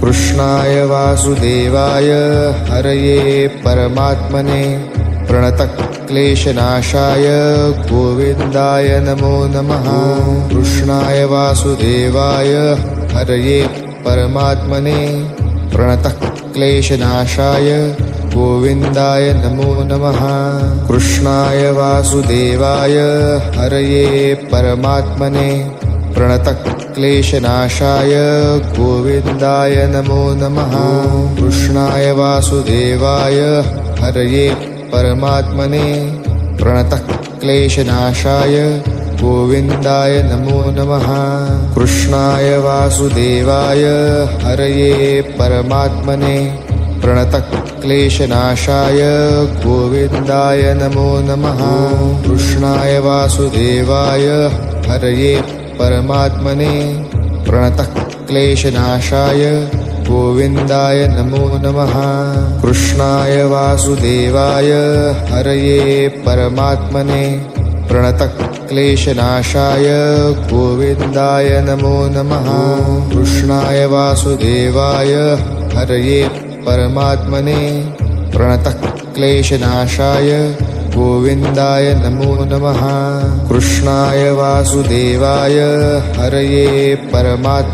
कृष्णाय वासुदेवाय हरये परमात्मने प्रणतक्लेशनाशाय गोविन्दाय नमो नमः। कृष्णाय वासुदेवाय हरये परमात्मने प्रणतक्लेशनाशाय गोविन्दाय नमो नमः। कृष्णाय वासुदेवाय हरये परमात्मने प्रणतक्लेशनाशाय गोविन्दाय नमो नमः। कृष्णाय वासुदेवाय हरये परमात्मने प्रणतक्लेशनाशाय गोविन्दाय नमो नमः। कृष्णाय वासुदेवाय हरये परमात्मने प्रणतक्लेशनाशाय गोविन्दाय नमो नमः। कृष्णाय वासुदेवाय हरये परमात्मने प्रणतक्लेशनाशाय गोविन्दाय नमो नमः। कृष्णाय वासुदेवाय हरये परमात्मने प्रणतक्लेशनाशाय गोविन्दाय नमो नमः। कृष्णाय वासुदेवाय हरये परमात्मने प्रणतक्लेशनाशाय गोविन्दाय नमो नमः। कृष्णाय वासुदेवाय हरये परमात्मने